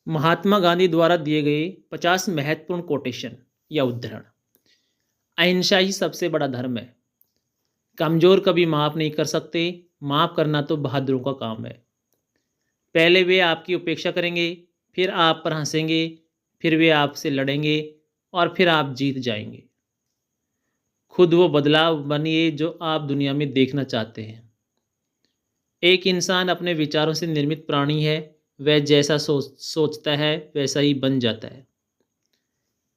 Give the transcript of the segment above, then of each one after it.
महात्मा गांधी द्वारा दिए गए 50 महत्वपूर्ण कोटेशन या उद्धरण। अहिंसा ही सबसे बड़ा धर्म है। कमजोर कभी माफ नहीं कर सकते, माफ करना तो बहादुरों का काम है। पहले वे आपकी उपेक्षा करेंगे, फिर आप पर हंसेंगे, फिर वे आपसे लड़ेंगे और फिर आप जीत जाएंगे। खुद वो बदलाव बनिए जो आप दुनिया में देखना चाहते हैं। एक इंसान अपने विचारों से निर्मित प्राणी है। वह जैसा सोचता है वैसा ही बन जाता है।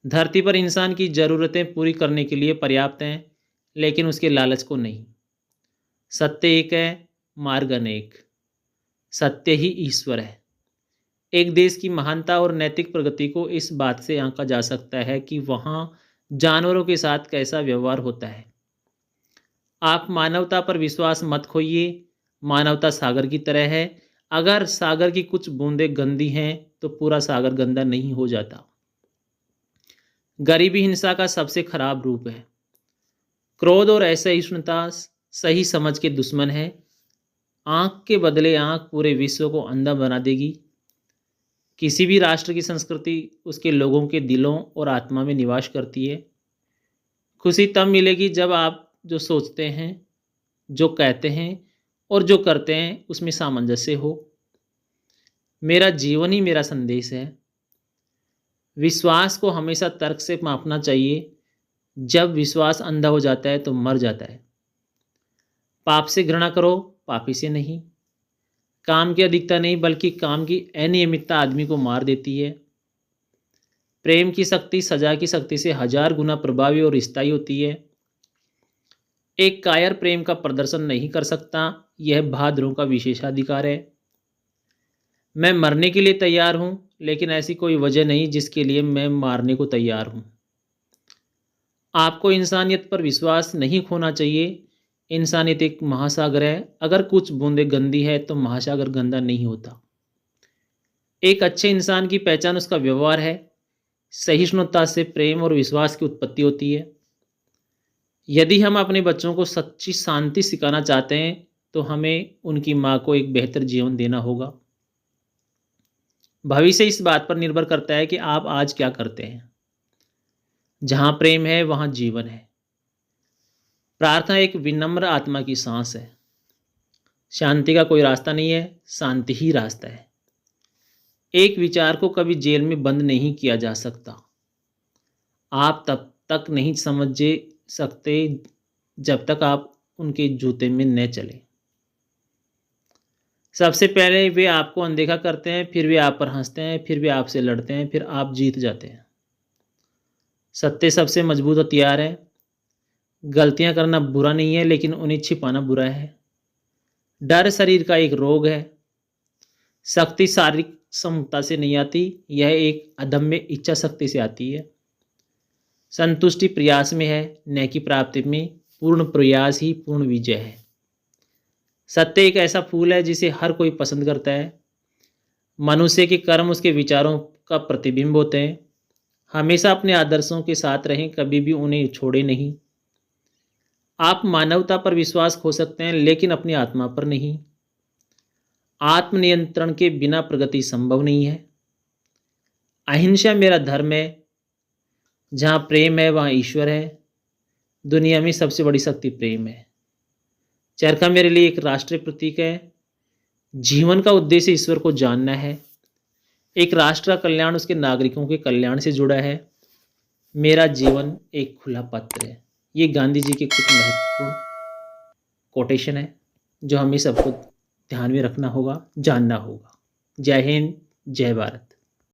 धरती पर इंसान की ज़रूरतें पूरी करने के लिए पर्याप्त हैं, लेकिन उसके लालच को नहीं। सत्य एक है, मार्ग अनेक। सत्य ही ईश्वर है। एक देश की महानता और नैतिक प्रगति को इस बात से आंका जा सकता है कि वहाँ जानवरों के साथ कैसा व्यवहार होता है। आप मानवता पर विश्वास मत खोइए। मानवता सागर की तरह है। अगर सागर की कुछ बूंदें गंदी हैं तो पूरा सागर गंदा नहीं हो जाता। गरीबी हिंसा का सबसे खराब रूप है। क्रोध और असहिष्णुता सही समझ के दुश्मन है। आंख के बदले आंख पूरे विश्व को अंधा बना देगी। किसी भी राष्ट्र की संस्कृति उसके लोगों के दिलों और आत्मा में निवास करती है। खुशी तब मिलेगी जब आप जो सोचते हैं, जो कहते हैं और जो करते हैं उसमें सामंजस्य हो। मेरा जीवन ही मेरा संदेश है। विश्वास को हमेशा तर्क से मापना चाहिए। जब विश्वास अंधा हो जाता है तो मर जाता है। पाप से घृणा करो, पापी से नहीं। काम की अधिकता नहीं बल्कि काम की अनियमितता आदमी को मार देती है। प्रेम की शक्ति सजा की शक्ति से 1000 गुना प्रभावी और स्थायी होती है। एक कायर प्रेम का प्रदर्शन नहीं कर सकता। यह बहादुरों का विशेषाधिकार है। मैं मरने के लिए तैयार हूं, लेकिन ऐसी कोई वजह नहीं जिसके लिए मैं मारने को तैयार हूं। आपको इंसानियत पर विश्वास नहीं खोना चाहिए। इंसानियत एक महासागर है। अगर कुछ बूंदें गंदी है तो महासागर गंदा नहीं होता। एक अच्छे इंसान की पहचान उसका व्यवहार है। सहिष्णुता से प्रेम और विश्वास की उत्पत्ति होती है। यदि हम अपने बच्चों को सच्ची शांति सिखाना चाहते हैं तो हमें उनकी माँ को एक बेहतर जीवन देना होगा। भविष्य इस बात पर निर्भर करता है कि आप आज क्या करते हैं। जहाँ प्रेम है वहाँ जीवन है। प्रार्थना एक विनम्र आत्मा की सांस है। शांति का कोई रास्ता नहीं है, शांति ही रास्ता है। एक विचार को कभी जेल में बंद नहीं किया जा सकता। आप तब तक नहीं समझ सकते जब तक आप उनके जूते में न चले। सबसे पहले वे आपको अनदेखा करते हैं, फिर वे आप पर हंसते हैं, फिर वे आपसे लड़ते हैं, फिर आप जीत जाते हैं। सत्य सबसे मजबूत हथियार है। गलतियां करना बुरा नहीं है, लेकिन उन्हें छिपाना बुरा है। डर शरीर का एक रोग है। शक्ति शारीरिक क्षमता से नहीं आती, यह एक अदम्य इच्छा शक्ति से आती है। संतुष्टि प्रयास में है, न कि प्राप्ति में। पूर्ण प्रयास ही पूर्ण विजय है। सत्य एक ऐसा फूल है जिसे हर कोई पसंद करता है। मनुष्य के कर्म उसके विचारों का प्रतिबिंब होते हैं। हमेशा अपने आदर्शों के साथ रहें, कभी भी उन्हें छोड़े नहीं। आप मानवता पर विश्वास खो सकते हैं, लेकिन अपनी आत्मा पर नहीं। आत्मनियंत्रण के बिना प्रगति संभव नहीं है। अहिंसा मेरा धर्म है। जहाँ प्रेम है वहाँ ईश्वर है। दुनिया में सबसे बड़ी शक्ति प्रेम है। चरखा मेरे लिए एक राष्ट्रीय प्रतीक है। जीवन का उद्देश्य ईश्वर को जानना है। एक राष्ट्र का कल्याण उसके नागरिकों के कल्याण से जुड़ा है। मेरा जीवन एक खुला पत्र है। ये गांधी जी के कुछ महत्वपूर्ण कोटेशन है जो हमें सबको ध्यान में रखना होगा, जानना होगा। जय हिंद, जय भारत।